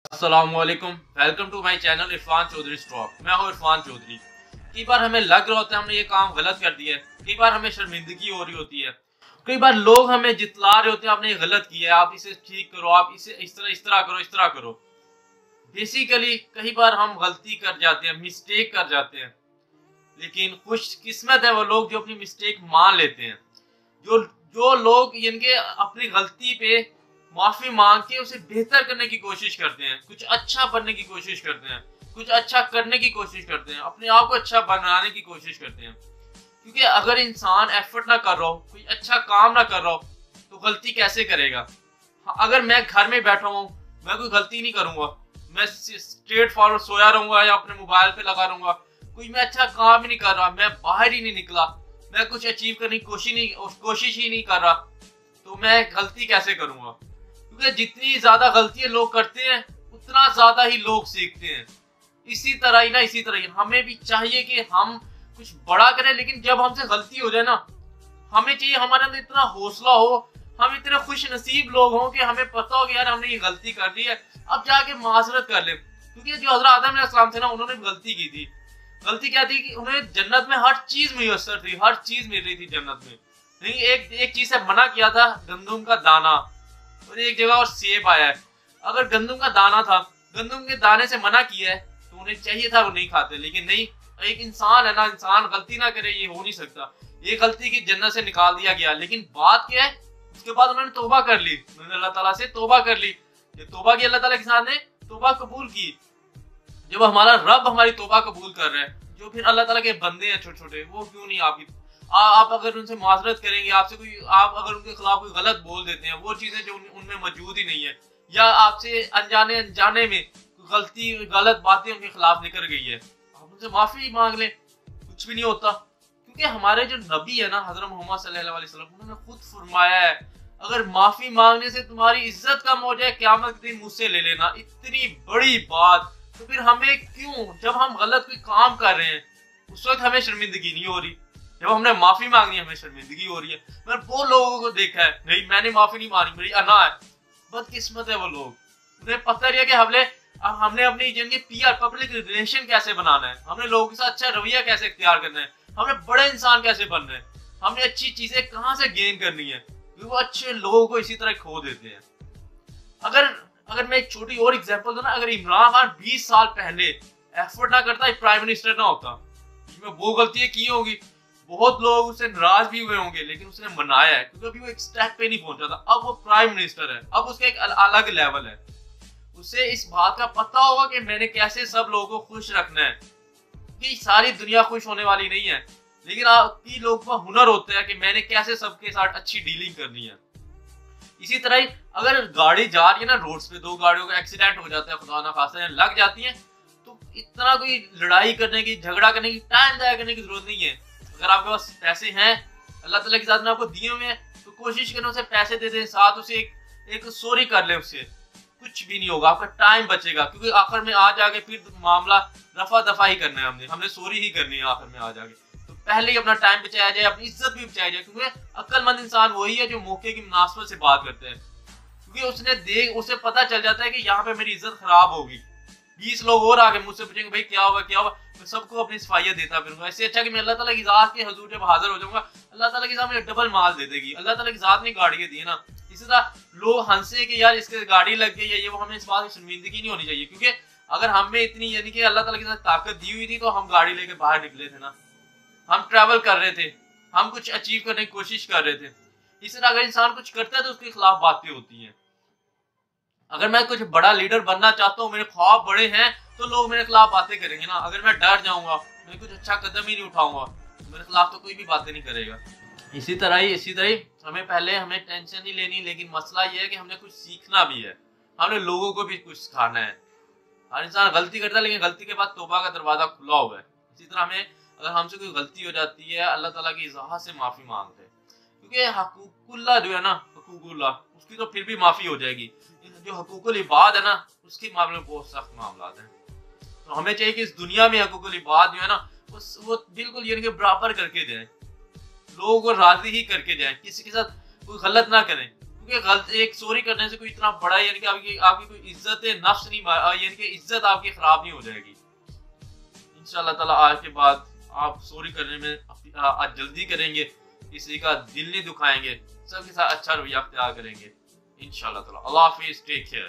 अस्सलामुअलैकुम, welcome to my channel Irfan Chaudhary stock. मैं हूँ इरफान चौधरी। कई बार हमें लग रहा होता है हमने ये काम गलत कर दिया है, कई बार हमें शर्मिंदगी हो रही होती है, कई बार लोग हमें जितला रहे होते हैं आपने ये गलत किया है, आप इसे ठीक करो, आप इसे इस तरह करो, इस तरह करो। बेसिकली कई बार हम गलती कर जाते हैं, मिस्टेक कर जाते हैं, लेकिन खुशकिस्मत है वो लोग जो अपनी मिस्टेक मान लेते हैं। जो जो लोग इनके अपनी गलती पे माफी मांग के उसे बेहतर करने की कोशिश करते हैं, कुछ अच्छा बनने की कोशिश करते हैं, कुछ अच्छा करने की कोशिश करते हैं, अपने आप को अच्छा बनाने की कोशिश करते हैं। क्योंकि अगर इंसान एफर्ट ना कर रहा हो, कोई अच्छा काम ना कर रहा हो, तो गलती कैसे करेगा। अगर मैं घर में बैठा हूँ, मैं कोई गलती नहीं करूंगा, मैं स्ट्रेट फॉरवर्ड सोया रहूंगा या अपने मोबाइल पे लगा रहूंगा, कोई मैं अच्छा काम ही नहीं कर रहा, मैं बाहर ही नहीं निकला, मैं कुछ अचीव करने की कोशिश ही नहीं कर रहा, तो मैं गलती कैसे करूंगा। क्योंकि जितनी ज्यादा गलतियां लोग करते हैं उतना ज्यादा ही लोग सीखते हैं। इसी तरह ही हमें भी चाहिए कि हम कुछ बड़ा करें, लेकिन जब हमसे गलती हो जाए ना, हमें चाहिए हमारे अंदर इतना हौसला हो, हम इतने खुश नसीब लोग हों कि हमें पता हो कि यार हमने ये गलती कर दी है, अब जाके माजरत कर ले। क्योंकि जो हजरत आदम अलैहिस्सलाम थे ना, उन्होंने गलती की थी। गलती क्या थी कि उन्हें जन्नत में हर चीज मुयस्सर थी, हर चीज मिल रही थी जन्नत में, लेकिन एक चीज से मना किया था, गंदुम का दाना। और एक जगह और सेब आया है, अगर गंदुम का दाना था, गंदुम के दाने से मना किया है, तो उन्हें चाहिए था वो नहीं खाते, लेकिन नहीं, एक इंसान है ना, इंसान गलती ना करे, ये हो नहीं सकता। ये गलती की जन्नत से निकाल दिया गया, लेकिन बात क्या है, उसके बाद उन्होंने तौबा कर ली, उन्होंने अल्लाह ताला से तौबा कर ली। ये तौबा की अल्लाह ताला के साथ ने तौबा कबूल की। जब हमारा रब हमारी तौबा कबूल कर रहा है, जो फिर अल्लाह ताला के बंदे हैं छोटे छोटे, वो क्यों नहीं आपकी आप अगर उनसे माजरत करेंगे, आपसे कोई आप अगर उनके खिलाफ कोई गलत बोल देते हैं, वो चीजें जो उनमें मौजूद ही नहीं है, या आपसे अनजाने अनजाने में गलती गलत बातें उनके खिलाफ निकल गई है, आप उनसे माफी मांग लें, कुछ भी नहीं होता। क्योंकि हमारे जो नबी है ना, हजरत मोहम्मद सल्लल्लाहु अलैहि वसल्लम, उन्होंने खुद फरमाया है, अगर माफी मांगने से तुम्हारी इज्जत कम हो जाए, क़यामत के दिन मुझसे ले लेना। इतनी बड़ी बात, तो फिर हमें क्यों, जब हम गलत कोई काम कर रहे हैं उस वक्त हमें शर्मिंदगी नहीं हो रही, जब हमने माफी मांगनी है हमें शर्मिंदगी हो रही है। मैंने वो लोगों को देखा है, नहीं मैंने माफी नहीं मांगी, मेरी अना है, बदकिस्मत है वो लोग। उन्हें पता नहीं है कि हमने अपनी जिंदगी पीआर पब्लिक रिलेशन कैसे बनाना है, हमने लोगों के साथ अच्छा रवैया कैसे इख्तियार करना है, हमने बड़े इंसान कैसे बनना है, हमने अच्छी चीजें कहाँ से गेन करनी है। वो अच्छे लोगों को इसी तरह खो देते हैं। अगर अगर मैं एक छोटी और एग्जांपल दूं ना, अगर इमरान खान 20 साल पहले एफर्ट ना करता, प्राइम मिनिस्टर ना होता, इसमें वो गलतियां की होंगी, बहुत लोग उससे नाराज भी हुए होंगे, लेकिन उसने मनाया है, क्योंकि अभी वो एक स्टेप पे नहीं पहुंचा था, अब वो प्राइम मिनिस्टर है, अब उसका एक अलग लेवल है। उसे इस बात का पता होगा कि मैंने कैसे सब लोगों को खुश रखना है, कि सारी दुनिया खुश होने वाली नहीं है, लेकिन आपकी लोगों का हुनर होता है कि मैंने कैसे सबके साथ अच्छी डीलिंग करनी है। इसी तरह ही अगर गाड़ी जा रही है ना, रोड्स पे दो गाड़ियों का एक्सीडेंट हो जाता है, खुदा ना खास्ता लग जाती है, तो इतना कोई लड़ाई करने की, झगड़ा करने की, टाइम जाया करने की जरूरत नहीं है। अगर आपके पास पैसे हैं, अल्लाह ताला के साथ में आपको दिए हुए हैं, तो कोशिश करें उसे पैसे दे दें, साथ उसे एक सॉरी कर ले, उससे कुछ भी नहीं होगा, आपका टाइम बचेगा। क्योंकि आखिर में आ जाके फिर मामला रफा दफा ही करना है, हमने सॉरी ही करनी है आखिर में आ जाके। तो पहले ही अपना टाइम बचाया जाए, अपनी इज्जत भी बचाई जाए, क्योंकि अक्लमंद इंसान वही है जो मौके की मुनासबत से बात करते हैं। क्योंकि उसे पता चल जाता है कि यहाँ पे मेरी इज्जत खराब होगी, 20 लोग और आगे मुझसे पूछेंगे भाई क्या होगा क्या होगा, मैं सबको अपनी सफाइयत देता फिरूंगा। इससे अच्छा कि मैं अल्लाह ताला की ज़ात के हुजूर जब हाजिर हो जाऊंगा, अल्लाह ताला के सामने डबल माल दे देगी। अल्लाह ताला की ज़ात ने गाड़ी दी है ना, इसी तरह लोग हंसे कि यार इसके गाड़ी लग गई है, ये वो, हमें इस बात की शर्मिंदगी नहीं होनी चाहिए। क्योंकि अगर हमें इतनी यानी कि अल्लाह ताला की ताकत दी हुई थी, तो हम गाड़ी लेके बाहर निकले थे ना, हम ट्रैवल कर रहे थे, हम कुछ अचीव करने की कोशिश कर रहे थे। इस तरह अगर इंसान कुछ करता है तो उसके खिलाफ बातें होती हैं। अगर मैं कुछ बड़ा लीडर बनना चाहता हूँ, मेरे ख्वाब बड़े हैं, तो लोग मेरे खिलाफ बातें करेंगे ना। अगर मैं डर जाऊंगा, मैं कुछ अच्छा कदम ही नहीं उठाऊंगा, तो मेरे खिलाफ तो कोई भी बातें नहीं करेगा। इसी तरह ही हमें टेंशन नहीं लेनी, लेकिन मसला ये है कि हमने कुछ सीखना भी है, हमने लोगों को भी कुछ सिखाना है। हर इंसान गलती करता है, लेकिन गलती के बाद तौबा का दरवाजा खुला हुआ है। इसी तरह हमें, अगर हमसे कोई गलती हो जाती है, अल्लाह ताला की इजाज़त से माफी मांगते हैं, क्योंकि हकूकुल्लाह जो है ना, हकूकुल्लाह, उसकी तो फिर भी माफी हो जाएगी, जो हकूकुल इबाद है ना, उसके मामले में बहुत सख्त मामला है। तो हमें चाहिए कि इस दुनिया में हकूकुल इबाद जो है ना, वो बिल्कुल यानी कि बराबर करके जाए, लोगों को राजी ही करके जाए, किसी के साथ कोई गलत ना करें। क्योंकि गलत एक चोरी करने से कोई इतना बड़ा यानी कि आपकी आपकी कोई इज्जत नफ्स नहीं यानी कि इज्जत आपकी खराब नहीं हो जाएगी। इंशाल्लाह ताला आज के बाद आप चोरी करने में आज जल्दी करेंगे, किसी का दिल नहीं दुखाएंगे, सबके साथ अच्छा रवैया अख्तियार करेंगे इंशाल्लाह ताला। अल्लाह हाफिज, टेक केयर।